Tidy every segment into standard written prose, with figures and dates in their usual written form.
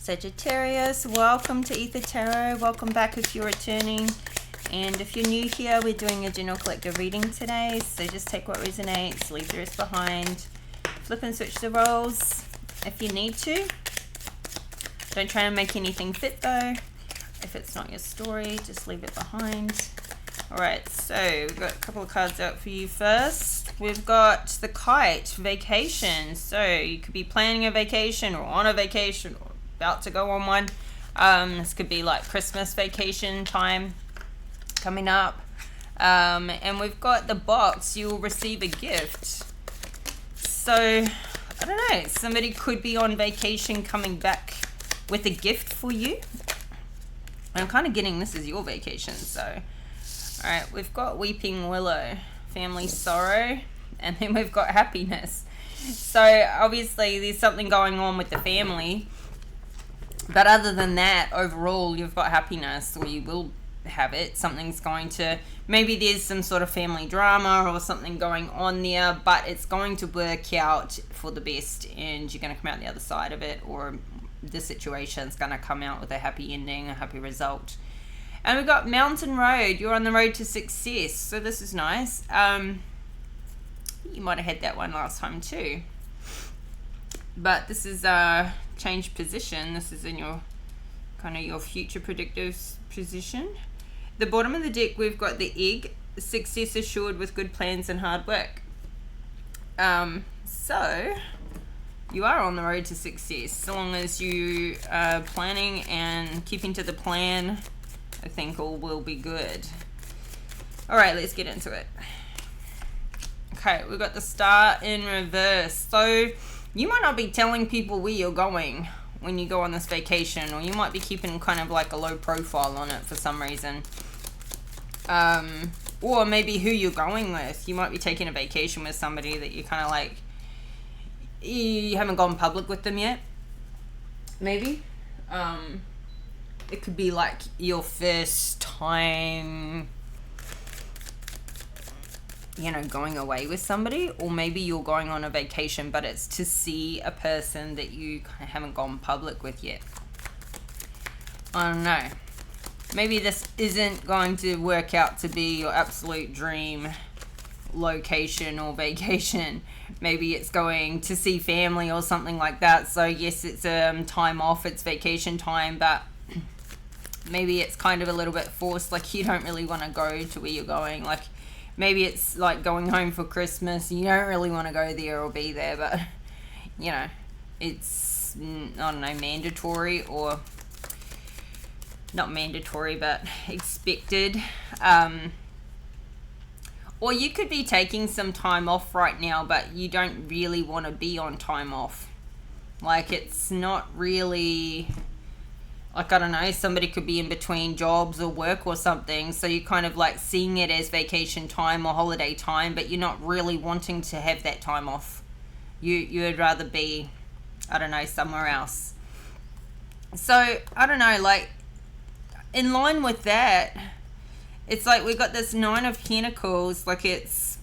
Sagittarius, welcome to Aether Tarot. Welcome back if you're returning. And if you're new here, we're doing a general collective reading today. So just take what resonates, leave the rest behind. Flip and switch the roles if you need to. Don't try and make anything fit though. If it's not your story, just leave it behind. Alright, so we've got a couple of cards out for you first. We've got the Kite, vacation. So you could be planning a vacation or on a vacation or about to go on one. This could be like Christmas vacation time coming up. And we've got the box, you'll receive a gift. So, I don't know, somebody could be on vacation coming back with a gift for you. I'm kind of getting this is your vacation, so. Alright, we've got Weeping Willow, family sorrow, and then we've got happiness. So, obviously, there's something going on with the family. But other than that, overall, you've got happiness, or you will have it. Something's going to, maybe there's some sort of family drama or something going on there, but it's going to work out for the best, and you're going to come out the other side of it, or the situation's going to come out with a happy ending, a happy result. And we've got Mountain Road. You're on the road to success, so this is nice. You might have had that one last time too. But this is change position. This is in your kind of your future predictive position. The bottom of the deck, we've got the Egg, success assured with good plans and hard work. So you are on the road to success, so long as you are planning and keeping to the plan. I think all will be good. All right, let's get into it. Okay, we've got the Star in reverse. So you might not be telling people where you're going when you go on this vacation, or you might be keeping kind of like a low profile on it for some reason. Or maybe who you're going with. You might be taking a vacation with somebody that you kind of like, you haven't gone public with them yet. Maybe. It could be like your first time, you know, going away with somebody, or maybe you're going on a vacation, but it's to see a person that you kind of haven't gone public with yet. I don't know. Maybe this isn't going to work out to be your absolute dream location or vacation. Maybe it's going to see family or something like that. So yes, it's time off, it's vacation time, but maybe it's kind of a little bit forced, like you don't really want to go to where you're going. Like maybe it's like going home for Christmas, you don't really want to go there or be there, but you know, it's, I don't know, mandatory, or not mandatory, but expected. Or you could be taking some time off right now, but you don't really want to be on time off. Like it's not really, like, I don't know, somebody could be in between jobs or work or something, so you're kind of like seeing it as vacation time or holiday time, but you're not really wanting to have that time off. You would rather be, I don't know, somewhere else. So, I don't know, like, in line with that, it's like we've got this Nine of Pentacles, like it's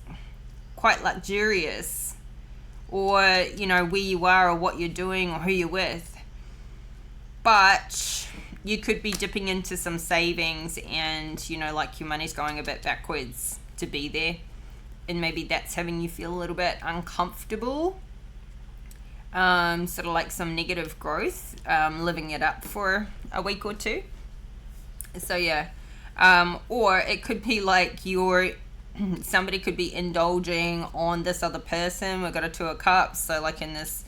quite luxurious, or, you know, where you are or what you're doing or who you're with. But you could be dipping into some savings, and, you know, like your money's going a bit backwards to be there. And maybe that's having you feel a little bit uncomfortable. Sort of like some negative growth, living it up for a week or two. So yeah. Or it could be like somebody could be indulging on this other person. We've got a Two of Cups. So like in this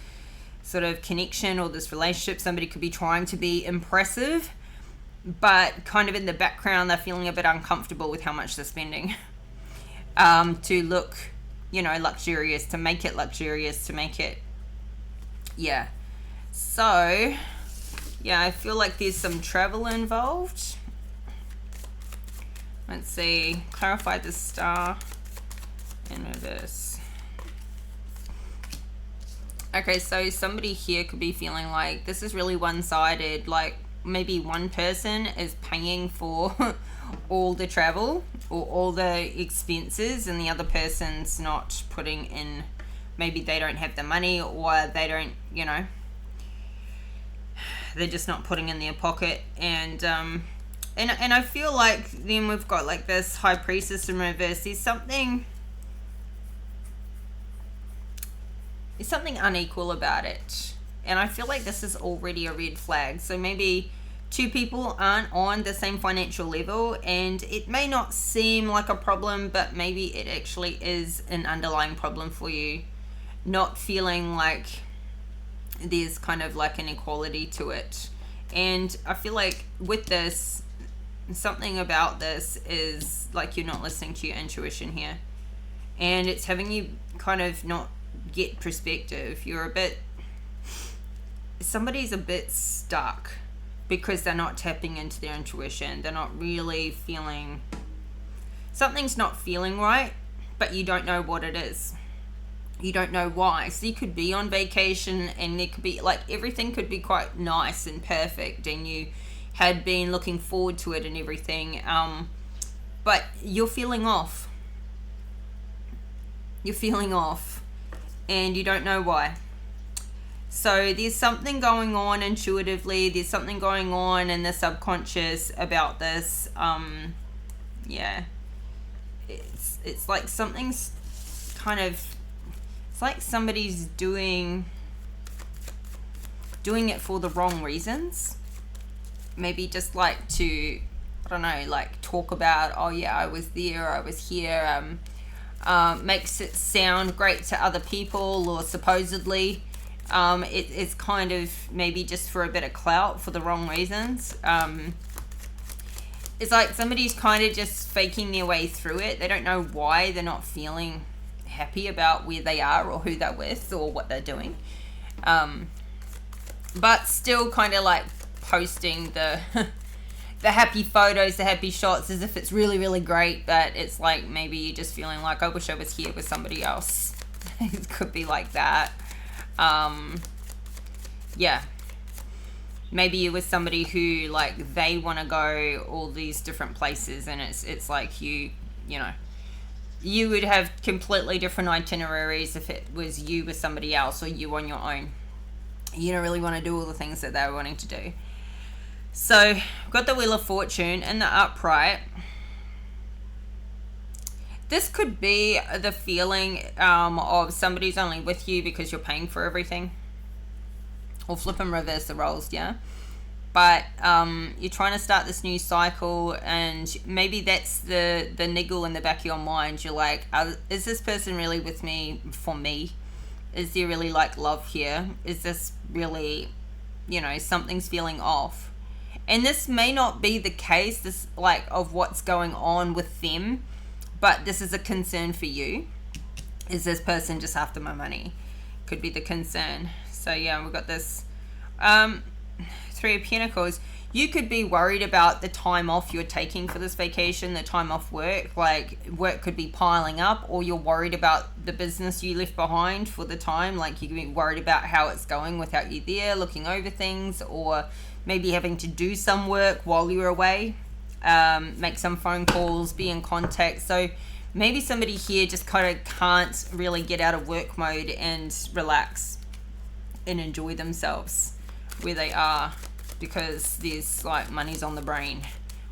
sort of connection or this relationship, somebody could be trying to be impressive, but kind of in the background they're feeling a bit uncomfortable with how much they're spending, to look, you know, luxurious, to make it luxurious, to make it, yeah. So yeah, I feel like there's some travel involved. Let's see, clarify the Star in reverse. Okay, so somebody here could be feeling like this is really one-sided, like maybe one person is paying for all the travel or all the expenses, and the other person's not putting in, maybe they don't have the money, or they don't, you know, they're just not putting in their pocket. And I feel like then we've got like this High Priestess in reverse. There's something unequal about it, and I feel like this is already a red flag. So maybe two people aren't on the same financial level, and it may not seem like a problem, but maybe it actually is an underlying problem for you, not feeling like there's kind of like an equality to it. And I feel like with this, something about this is like you're not listening to your intuition here, and it's having you kind of not get perspective. Somebody's a bit stuck because they're not tapping into their intuition. They're not really feeling, something's not feeling right, but you don't know what it is. You don't know why. So you could be on vacation, and there could be like everything could be quite nice and perfect, and you had been looking forward to it and everything, but you're feeling off. And you don't know why. So there's something going on intuitively. There's something going on in the subconscious about this. It's like something's kind of, it's like somebody's doing it for the wrong reasons. Maybe just like to, I don't know, like talk about, oh yeah, I was there, I was here, makes it sound great to other people, or supposedly it's kind of maybe just for a bit of clout for the wrong reasons. It's like somebody's kind of just faking their way through it. They don't know why. They're not feeling happy about where they are or who they're with or what they're doing, but still kind of like posting the the happy photos, the happy shots, as if it's really, really great. But it's like maybe you're just feeling like, I wish I was here with somebody else. It could be like that. Maybe you're with somebody who like they want to go all these different places, and it's like you know, you would have completely different itineraries if it was you with somebody else or you on your own. You don't really want to do all the things that they're wanting to do. So we've got the Wheel of Fortune in the upright. This could be the feeling of somebody's only with you because you're paying for everything. Or flip and reverse the roles, yeah? But you're trying to start this new cycle, and maybe that's the niggle in the back of your mind. You're like, is this person really with me for me? Is there really like love here? Is this really, something's feeling off? And this may not be the case, this like of what's going on with them, but this is a concern for you. Is this person just after my money? Could be the concern. So yeah, we've got this Three of Pentacles. You could be worried about the time off you're taking for this vacation, the time off work. Like work could be piling up, or you're worried about the business you left behind for the time. Like you could be worried about how it's going without you there, looking over things, or maybe having to do some work while you're away, make some phone calls, be in contact. So maybe somebody here just kind of can't really get out of work mode and relax and enjoy themselves where they are, because there's like money's on the brain,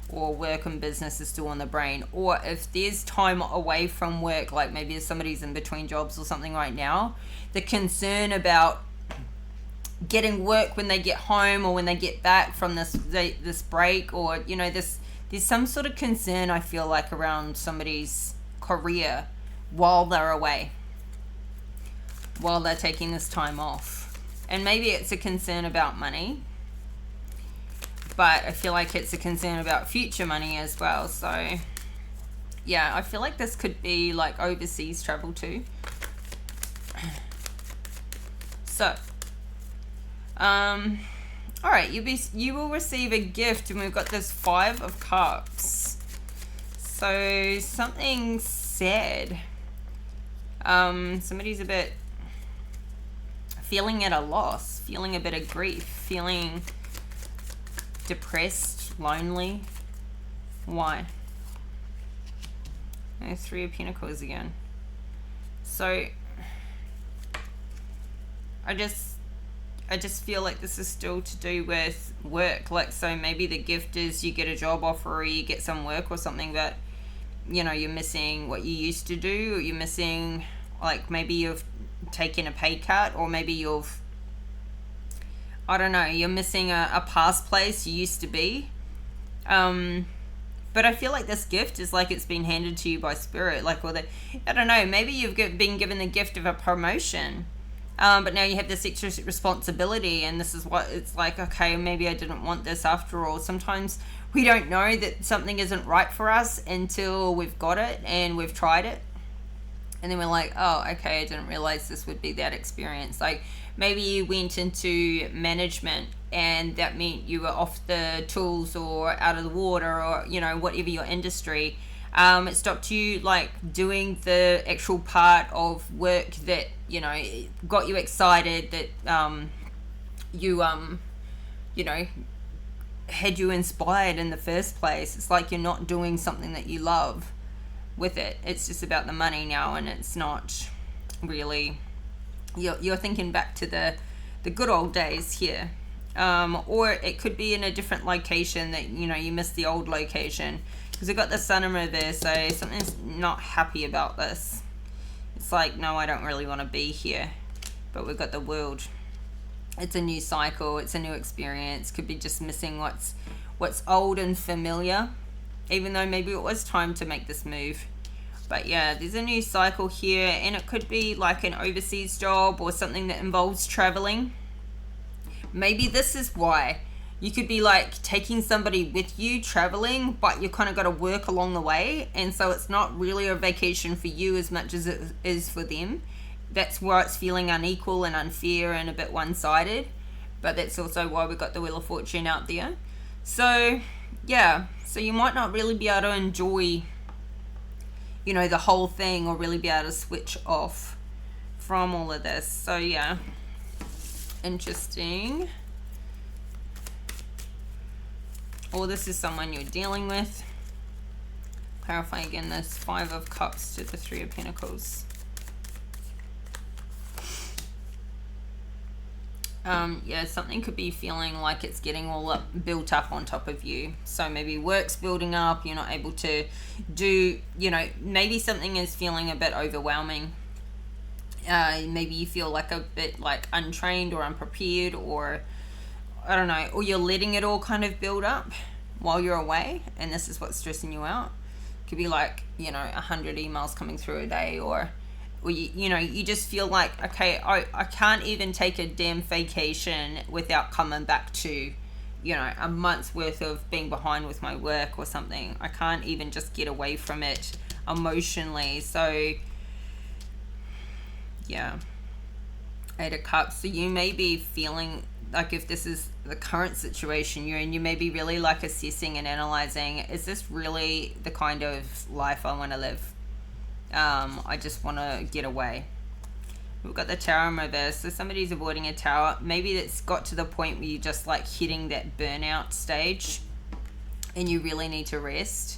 or work and business is still on the brain. Or if there's time away from work, like maybe somebody's in between jobs or something right now, the concern about getting work when they get home or when they get back from this break, or there's some sort of concern, I feel like, around somebody's career while they're away, while they're taking this time off. And maybe it's a concern about money, but I feel like it's a concern about future money as well. So yeah, I feel like this could be like overseas travel too. So all right, you will receive a gift, and we've got this Five of Cups. So something sad. Somebody's a bit feeling at a loss, feeling a bit of grief, feeling depressed, lonely. Why? And Three of Pentacles again. So I I just feel like this is still to do with work. Like, so maybe the gift is you get a job offer or you get some work or something, but, you know, you're missing what you used to do, or you're missing, like, maybe you've taken a pay cut, or maybe you've, I don't know, you're missing a past place you used to be. But I feel like this gift is like it's been handed to you by spirit. Like, or I don't know, maybe you've been given the gift of a promotion. But now you have this extra responsibility, and this is what it's like, okay, maybe I didn't want this after all. Sometimes we don't know that something isn't right for us until we've got it and we've tried it. And then we're like, oh, okay, I didn't realize this would be that experience. Like, maybe you went into management and that meant you were off the tools or out of the water, or, you know, whatever your industry. It stopped you, like, doing the actual part of work that, you know, got you excited, that you know, had you inspired in the first place. It's like you're not doing something that you love with it. It's just about the money now, and it's not really, you're thinking back to the good old days here. Or it could be in a different location that, you know, you miss the old location. Because we've got the sun in reverse, so something's not happy about this. It's like, no, I don't really want to be here. But we've got the world. It's a new cycle. It's a new experience. Could be just missing what's old and familiar. Even though maybe it was time to make this move. But yeah, there's a new cycle here. And it could be like an overseas job or something that involves traveling. Maybe this is why. You could be like taking somebody with you traveling, but you kind of got to work along the way. And so it's not really a vacation for you as much as it is for them. That's why it's feeling unequal and unfair and a bit one-sided. But that's also why we got the Wheel of Fortune out there. So, yeah. So you might not really be able to enjoy, you know, the whole thing, or really be able to switch off from all of this. So, yeah. Interesting. Or this is someone you're dealing with. Clarify again this 5 of Cups to the 3 of Pentacles. Yeah, something could be feeling like it's getting all built up on top of you. So maybe work's building up, you're not able to do, you know, maybe something is feeling a bit overwhelming. Maybe you feel like a bit like untrained or unprepared, or I don't know, or you're letting it all kind of build up while you're away, and this is what's stressing you out. Could be like, you know, 100 emails coming through a day, or you know, you just feel like, okay, I can't even take a damn vacation without coming back to, you know, a month's worth of being behind with my work or something. I can't even just get away from it emotionally. So yeah, 8 of Cups. So you may be feeling like, if this is the current situation you're in, you may be really like assessing and analyzing, is this really the kind of life I want to live? I just want to get away. We've got the Tower in reverse. So somebody's avoiding a tower. Maybe it's got to the point where you're just like hitting that burnout stage and you really need to rest.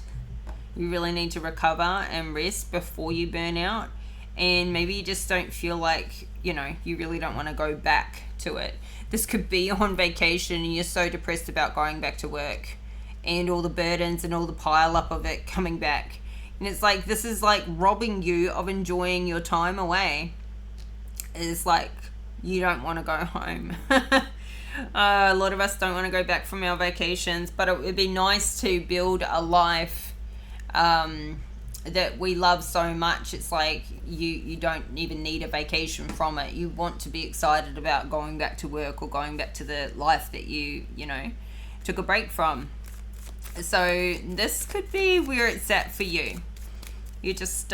You really need to recover and rest before you burn out. And maybe you just don't feel like, you know, you really don't want to go back to it. This could be on vacation and you're so depressed about going back to work and all the burdens and all the pile up of it coming back. And it's like, this is like robbing you of enjoying your time away. It's like, you don't want to go home. A lot of us don't want to go back from our vacations, but it would be nice to build a life that we love so much. It's like you don't even need a vacation from it. You want to be excited about going back to work or going back to the life that you know, took a break from. So this could be where it's at for you. You just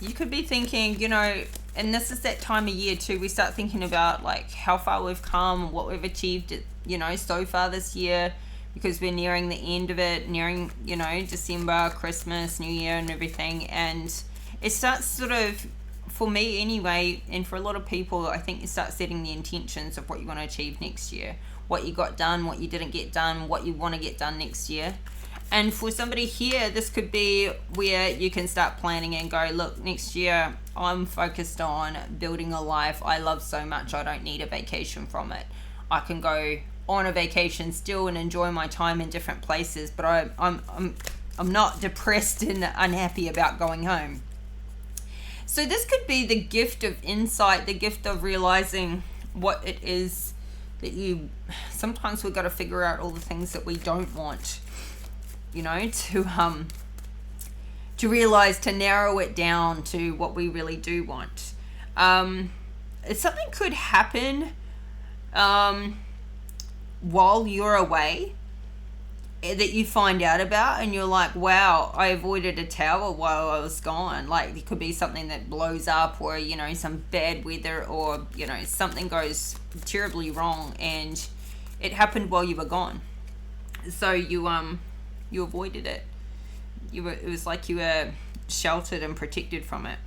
you could be thinking, you know, and this is that time of year too, we start thinking about like how far we've come, what we've achieved, you know, so far this year, because we're nearing the end of it, nearing, you know, December, Christmas, New Year and everything. And it starts sort of, for me anyway, and for a lot of people, I think you start setting the intentions of what you want to achieve next year, what you got done, what you didn't get done, what you want to get done next year. And for somebody here, this could be where you can start planning and go, look, next year I'm focused on building a life I love so much I don't need a vacation from it. I can go on a vacation still and enjoy my time in different places, but I'm not depressed and unhappy about going home. So this could be the gift of insight, the gift of realizing what it is that you, sometimes we've got to figure out all the things that we don't want, you know, to realize, to narrow it down to what we really do want. Something could happen while you're away that you find out about, and you're like, wow, I avoided a tower while I was gone. Like, it could be something that blows up, or, you know, some bad weather, or, you know, something goes terribly wrong and it happened while you were gone. So you avoided it. It was like you were sheltered and protected from it.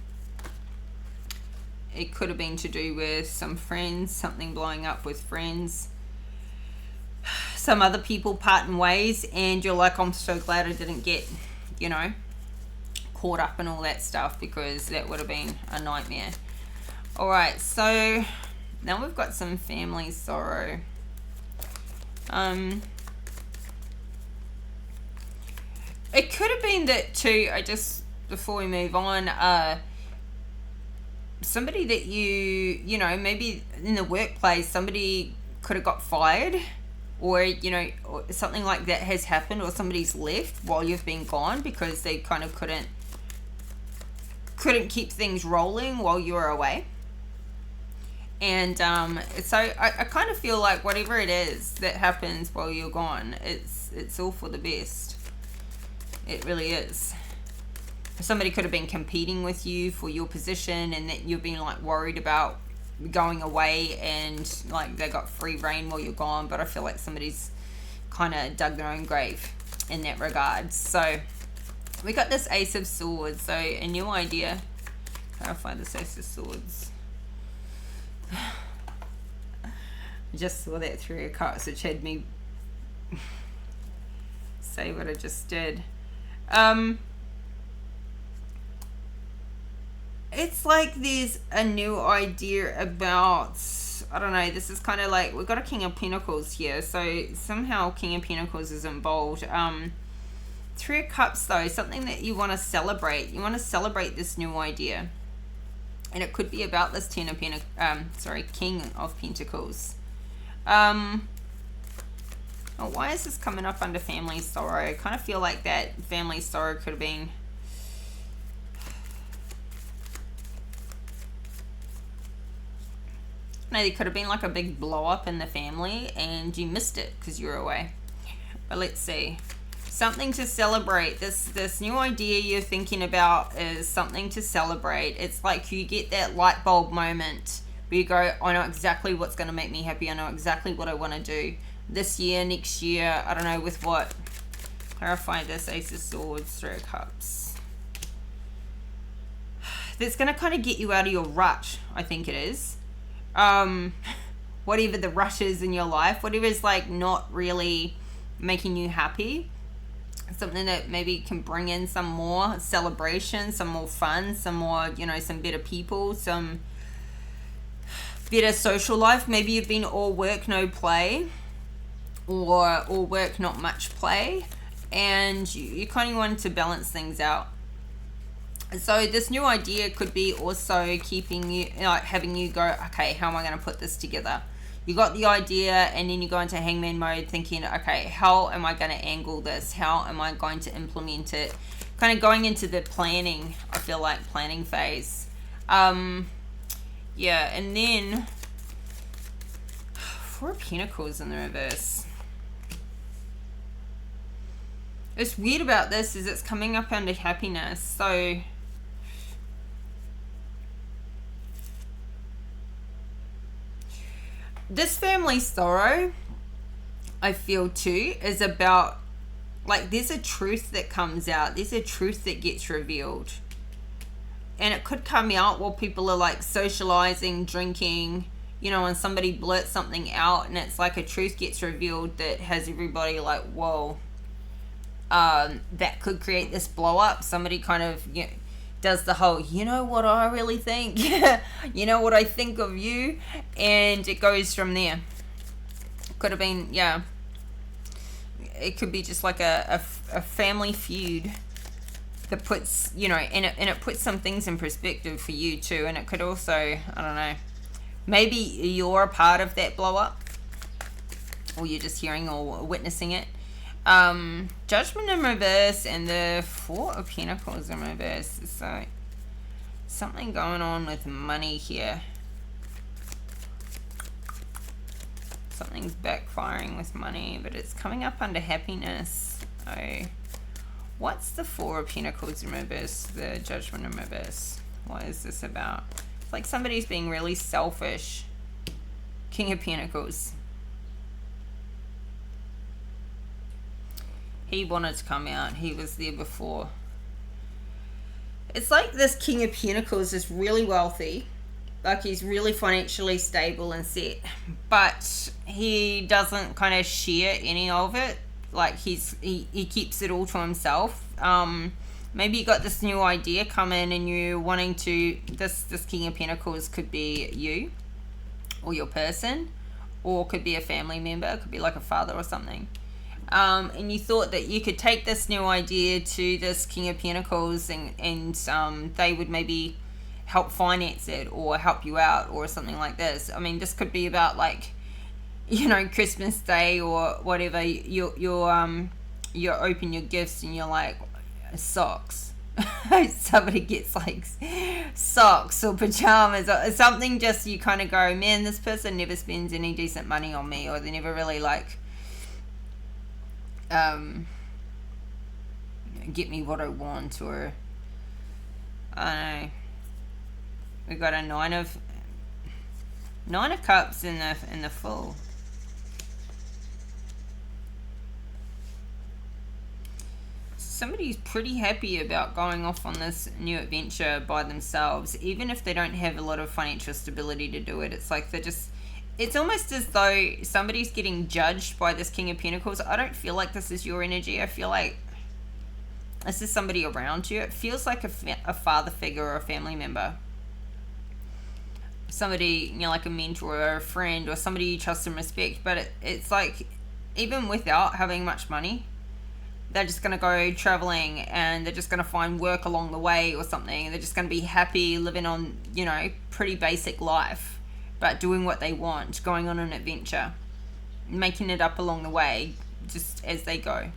It could have been to do with some friends, something blowing up with friends, some other people parting ways, and you're like, I'm so glad I didn't get, you know, caught up in all that stuff, because that would have been a nightmare. All right, so now we've got some family sorrow. It could have been that too, before we move on, somebody that you know, maybe in the workplace, somebody could have got fired, or, you know, or something like that has happened, or somebody's left while you've been gone because they kind of couldn't keep things rolling while you were away. And so I kind of feel like whatever it is that happens while you're gone, it's all for the best. It really is. Somebody could have been competing with you for your position, and that you've been like worried about going away, and like they got free reign while you're gone. But I feel like somebody's kind of dug their own grave in that regard. So we got this Ace of Swords. So a new idea. Clarify this Ace of Swords. I just saw that Three of Cups, which had me say what I just did. It's like there's a new idea about, I don't know, this is kind of like, we've got a King of Pentacles here, so somehow King of Pentacles is involved. Three of Cups though, something that you want to celebrate. You want to celebrate this new idea, and it could be about this King of Pentacles. Oh, why is this coming up under family sorrow? I kind of feel like that family sorrow could have been, no, there could have been like a big blow up in the family and you missed it because you were away. But let's see. Something to celebrate. This new idea you're thinking about is something to celebrate. It's like you get that light bulb moment where you go, I know exactly what's going to make me happy. I know exactly what I want to do this year, next year. I don't know with what. Clarify this Ace of Swords, Three of Cups. That's going to kind of get you out of your rut, I think it is. Whatever the rut is in your life, whatever is like not really making you happy, something that maybe can bring in some more celebration, some more fun, some more, you know, some better people, some better social life. Maybe you've been all work, no play, or all work, not much play, and you kind of want to balance things out. So this new idea could be also keeping you, like having you go, okay, how am I going to put this together? You got the idea, and then you go into hangman mode thinking, okay, how am I going to angle this? How am I going to implement it? Kind of going into the planning, I feel like planning phase. Yeah, and then Four of Pentacles in the reverse. What's weird about this is it's coming up under happiness. So this family sorrow, I feel too, is about, like, there's a truth that comes out. There's a truth that gets revealed. And it could come out while people are like socializing, drinking, you know, and somebody blurts something out, and it's like a truth gets revealed that has everybody like, whoa. that could create this blow up. Somebody kind of, you know, does the whole, you know what I really think, you know what I think of you, and it goes from there. Could have been, yeah, it could be just like a family feud that puts, you know, and it puts some things in perspective for you too. And it could also, I don't know, maybe you're a part of that blow up, or you're just hearing or witnessing it. Judgment in reverse and the Four of Pentacles in reverse. So something going on with money here. Something's backfiring with money, but it's coming up under happiness. Oh, what's the Four of Pentacles in reverse? The Judgment in reverse. What is this about? It's like somebody's being really selfish. King of Pentacles. He wanted to come out. He was there before. It's like this King of Pentacles is really wealthy. Like he's really financially stable and set. But he doesn't kind of share any of it. Like he keeps it all to himself. Maybe you got this new idea come in and you're wanting to... This King of Pentacles could be you. Or your person. Or could be a family member. It could be like a father or something. And you thought that you could take this new idea to this King of Pentacles and they would maybe help finance it or help you out or something like this. I mean, this could be about like, you know, Christmas Day or whatever. You open your gifts and you're like, socks. Somebody gets like socks or pajamas or something. Just you kind of go, man, this person never spends any decent money on me, or they never really like get me what I want, or I don't know. We got a nine of cups in the full. Somebody's pretty happy about going off on this new adventure by themselves, even if they don't have a lot of financial stability to do it. It's like they're just... It's almost as though somebody's getting judged by this King of Pentacles. I don't feel like this is your energy. I feel like this is somebody around you. It feels like a father figure or a family member. Somebody, you know, like a mentor or a friend or somebody you trust and respect. But it's like, even without having much money, they're just going to go traveling and they're just going to find work along the way or something. They're just going to be happy living on, you know, pretty basic life. But doing what they want, going on an adventure, making it up along the way, just as they go.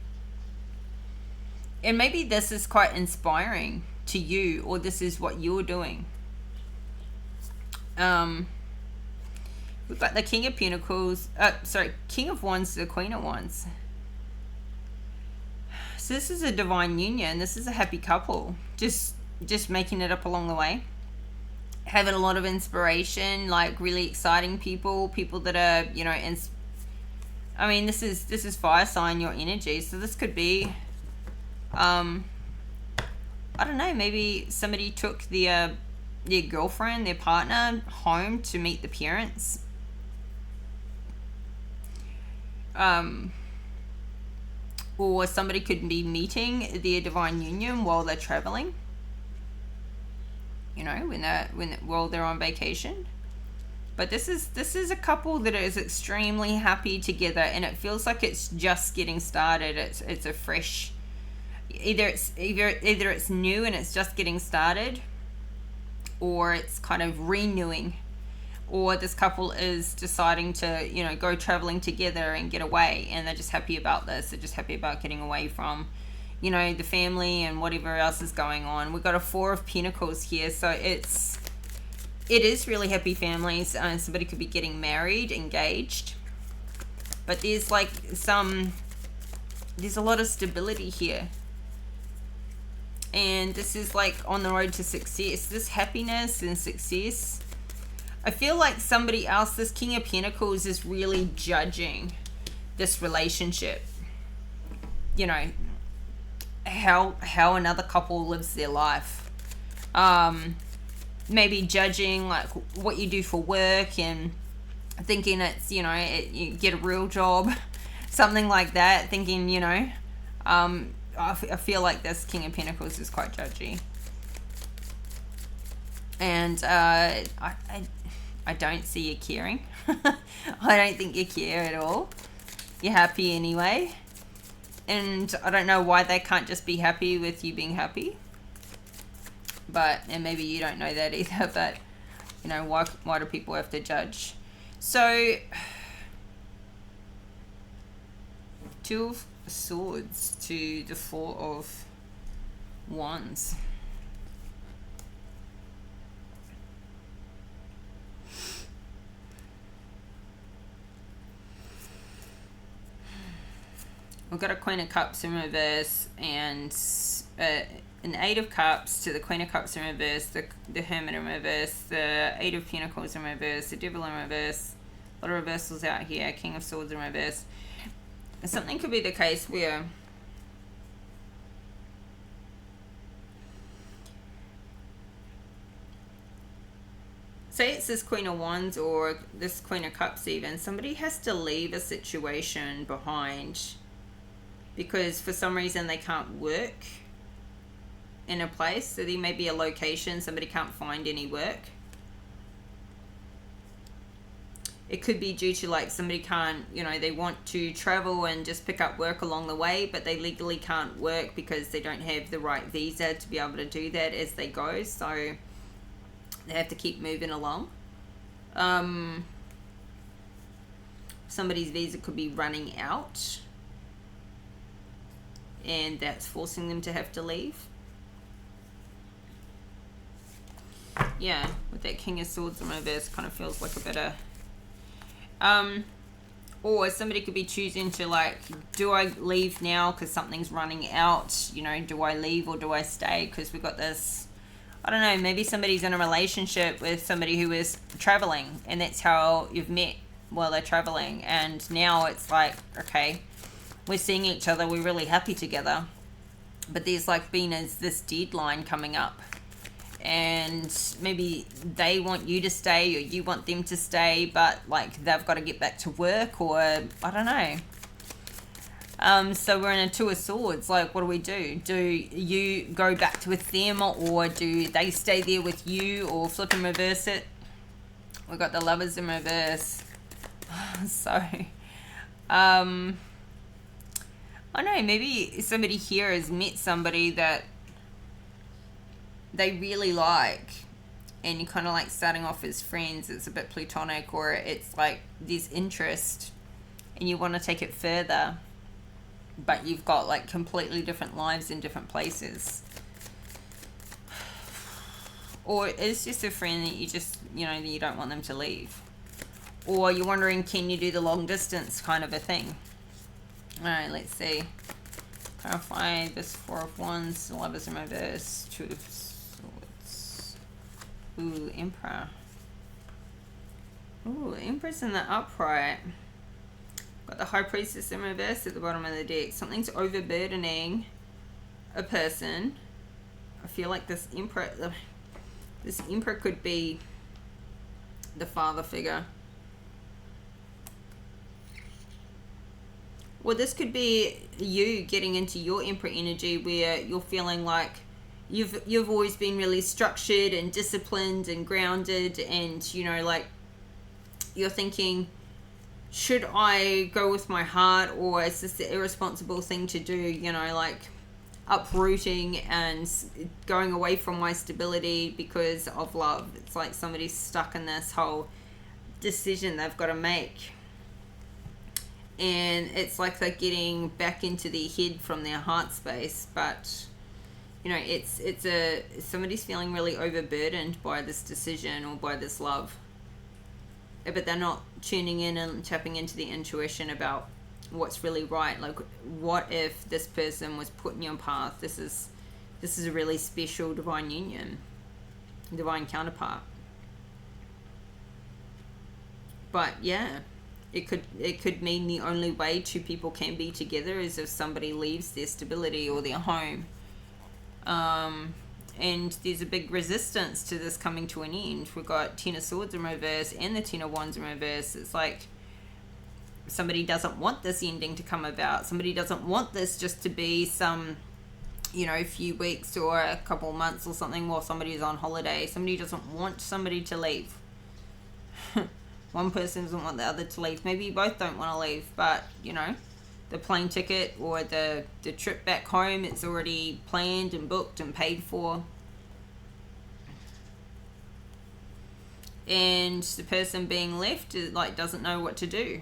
And maybe this is quite inspiring to you, or this is what you're doing. We've got the King of Pentacles, King of Wands to the Queen of Wands. So this is a divine union. This is a happy couple, just making it up along the way. Having a lot of inspiration, like really exciting people that are, you know, I mean, this is fire sign, your energy. So this could be, I don't know, maybe somebody took their girlfriend, their partner home to meet the parents. Or somebody could be meeting their divine union while they're traveling. You know, while they're on vacation. But this is a couple that is extremely happy together, and it feels like it's just getting started. It's a fresh, either it's new and it's just getting started, or it's kind of renewing, or this couple is deciding to, you know, go traveling together and get away, and they're just happy about this. They're just happy about getting away from, you know, the family and whatever else is going on. We've got a Four of Pentacles here, so it is really happy families. Somebody could be getting married, engaged, but there's like there's a lot of stability here, and this is like on the road to success. This happiness and success. I feel like somebody else, this King of Pentacles, is really judging this relationship. You know, how another couple lives their life. Maybe judging like what you do for work and thinking it's, you get a real job, something like that. Thinking, I feel like this King of Pentacles is quite judgy. And I don't see you caring. I don't think you care at all. You're happy anyway. And I don't know why they can't just be happy with you being happy. But, and maybe you don't know that either, but, you know, why do people have to judge? So, Two of Swords to the Four of Wands. We've got a Queen of Cups in reverse and an Eight of Cups to the Queen of Cups in reverse, the Hermit in reverse, the Eight of Pentacles in reverse, the Devil in reverse. A lot of reversals out here. King of Swords in reverse. Something could be the case where say it's this Queen of Wands or this Queen of Cups even. Somebody has to leave a situation behind because for some reason they can't work in a place. So there may be a location, somebody can't find any work. It could be due to like somebody can't, you know, they want to travel and just pick up work along the way, but they legally can't work because they don't have the right visa to be able to do that as they go. So they have to keep moving along. Somebody's visa could be running out and that's forcing them to have to leave. Yeah, with that King of Swords in reverse, kind of feels like a bit of or somebody could be choosing to like, do I leave now because something's running out? You know, do I leave or do I stay? Because we've got this, I don't know, maybe somebody's in a relationship with somebody who is traveling and that's how you've met while they're traveling. And now it's like, okay, we're seeing each other, we're really happy together. But there's like been this deadline coming up. And maybe they want you to stay or you want them to stay, but like they've got to get back to work or I don't know. So we're in a Two of Swords. Like, what do? Do you go back with them or do they stay there with you or flip and reverse it? We've got the Lovers in reverse. So, I don't know, maybe somebody here has met somebody that they really like and you're kind of like starting off as friends. It's a bit platonic or it's like there's interest and you want to take it further, but you've got like completely different lives in different places. Or it's just a friend that you just, you know, that you don't want them to leave. Or you're wondering, can you do the long distance kind of a thing? Alright, let's see. Clarify this Four of Wands, the Lovers in reverse, Two of Swords. Ooh, Emperor. Ooh, Empress in the upright. Got the High Priestess in reverse at the bottom of the deck. Something's overburdening a person. I feel like this Emperor could be the father figure. Well, this could be you getting into your Emperor energy where you're feeling like you've always been really structured and disciplined and grounded, and you know, like you're thinking, should I go with my heart or is this the irresponsible thing to do? You know, like uprooting and going away from my stability because of love. It's like somebody's stuck in this whole decision they've got to make. And it's like they're getting back into their head from their heart space, but you know, it's somebody's feeling really overburdened by this decision or by this love, but they're not tuning in and tapping into the intuition about what's really right. Like, what if this person was put in your path? This is a really special divine union, divine counterpart. But yeah, it could mean the only way two people can be together is if somebody leaves their stability or their home. And there's a big resistance to this coming to an end. We've got Ten of Swords in reverse and the Ten of Wands in reverse. It's like somebody doesn't want this ending to come about. Somebody doesn't want this just to be some you know, a few weeks or a couple months or something while somebody's on holiday. Somebody doesn't want somebody to leave. One person doesn't want the other to leave. Maybe you both don't want to leave, but, you know, the plane ticket or the trip back home, it's already planned and booked and paid for. And the person being left, like, doesn't know what to do.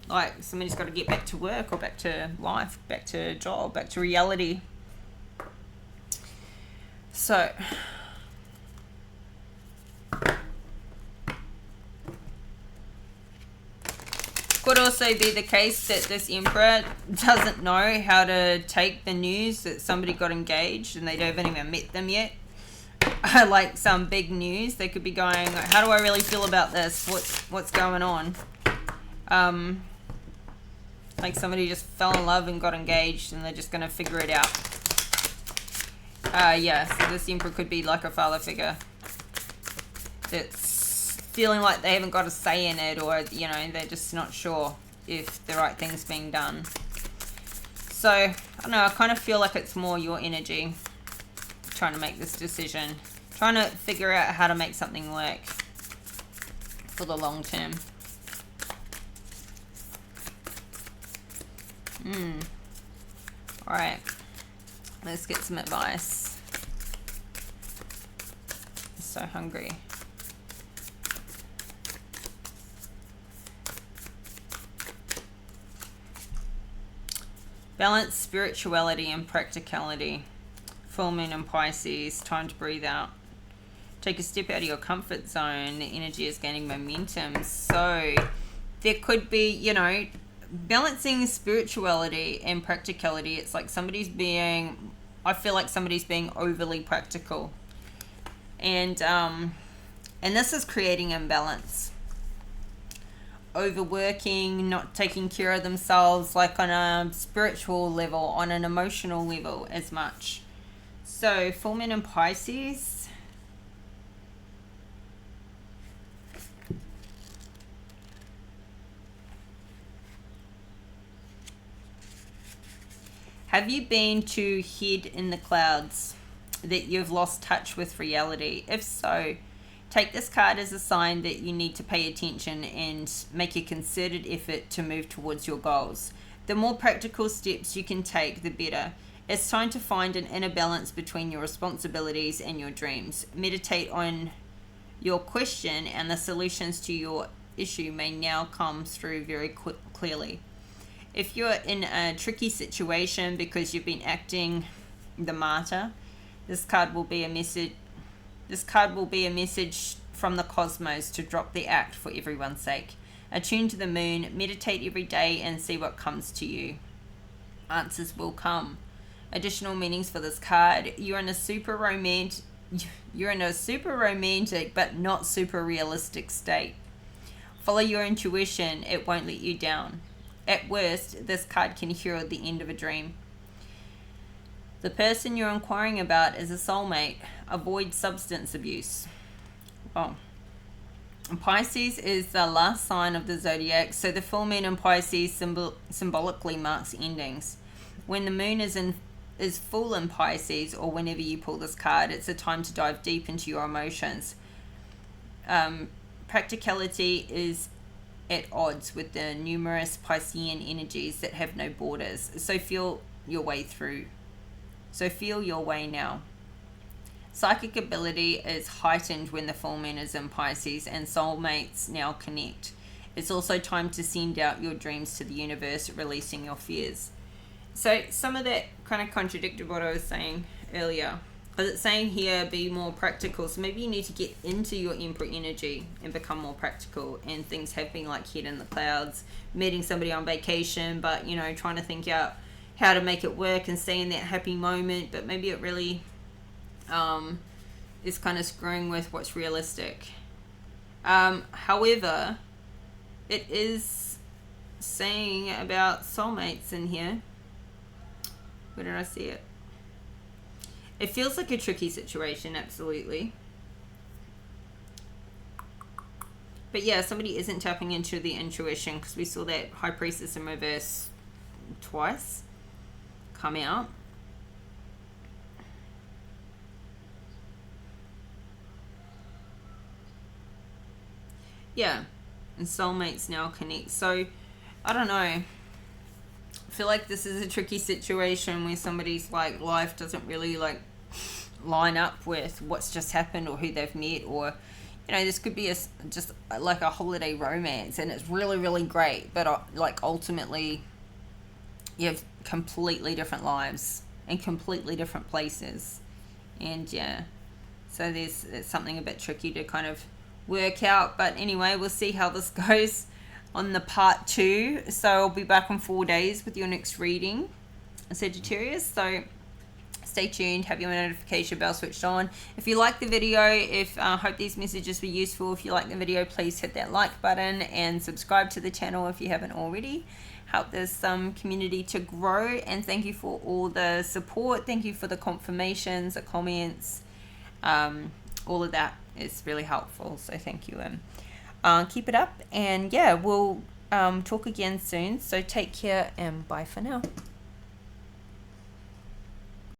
Like, somebody's got to get back to work or back to life, back to job, back to reality. So, could also be the case that this Emperor doesn't know how to take the news that somebody got engaged and they haven't even met them yet. Like some big news, they could be going, how do I really feel about this? What's going on? Like somebody just fell in love and got engaged and they're just going to figure it out. Yeah, so this Emperor could be like a father figure that's feeling like they haven't got a say in it, or, you know, they're just not sure if the right thing's being done. So, I don't know, I kind of feel like it's more your energy trying to make this decision. Trying to figure out how to make something work for the long term. Alright, let's get some advice. I'm so hungry. Balance spirituality and practicality. Full moon in Pisces, time to breathe out. Take a step out of your comfort zone. The energy is gaining momentum. So there could be, you know, balancing spirituality and practicality. It's like I feel like somebody's being overly practical. And this is creating imbalance. Overworking, not taking care of themselves, like on a spiritual level, on an emotional level as much. So, full moon in Pisces. Have you been too hid in the clouds that you've lost touch with reality? If so, take this card as a sign that you need to pay attention and make a concerted effort to move towards your goals. The more practical steps you can take, the better. It's time to find an inner balance between your responsibilities and your dreams. Meditate on your question, and the solutions to your issue may now come through very clearly. If you're in a tricky situation because you've been acting the martyr, this card will be a message. This card will be a message from the cosmos to drop the act for everyone's sake. Attune to the moon, meditate every day, and see what comes to you. Answers will come. Additional meanings for this card: you're in a super romantic but not super realistic state. Follow your intuition; it won't let you down. At worst, this card can herald the end of a dream. The person you're inquiring about is a soulmate. Avoid substance abuse. Oh. Pisces is the last sign of the zodiac, so the full moon in Pisces symbolically marks endings. When the moon is full in Pisces, or whenever you pull this card, it's a time to dive deep into your emotions. Practicality is at odds with the numerous Piscean energies that have no borders. So feel your way now. Psychic ability is heightened when the full moon is in Pisces, and soulmates now connect. It's also time to send out your dreams to the universe, releasing your fears. So some of that kind of contradicted what I was saying earlier. Because it's saying here, be more practical. So maybe you need to get into your Emperor energy and become more practical. And things have been like hid in the clouds, meeting somebody on vacation, but, you know, trying to think out how to make it work and stay in that happy moment. But maybe it really is kind of screwing with what's realistic. However, it is saying about soulmates in here. Where did I see it? It feels like a tricky situation, absolutely. But yeah, somebody isn't tapping into the intuition, because we saw that High Priestess in reverse twice. come out. Yeah, and soulmates now connect. So I don't know, I feel like this is a tricky situation where somebody's like life doesn't really like line up with what's just happened or who they've met, or you know, this could be just like a holiday romance and it's really really great, but like ultimately you have completely different lives and completely different places. And yeah, so there's something a bit tricky to kind of work out. But anyway, we'll see how this goes on the part 2. So I'll be back in 4 days with your next reading, Sagittarius. So stay tuned, have your notification bell switched on. If you like the video, I hope these messages were useful. If you like the video, please hit that like button and subscribe to the channel if you haven't already. Help this community to grow, and thank you for all the support. Thank you for the confirmations, the comments, all of that is really helpful, so thank you. Keep it up, and yeah, we'll talk again soon, so take care and bye for now.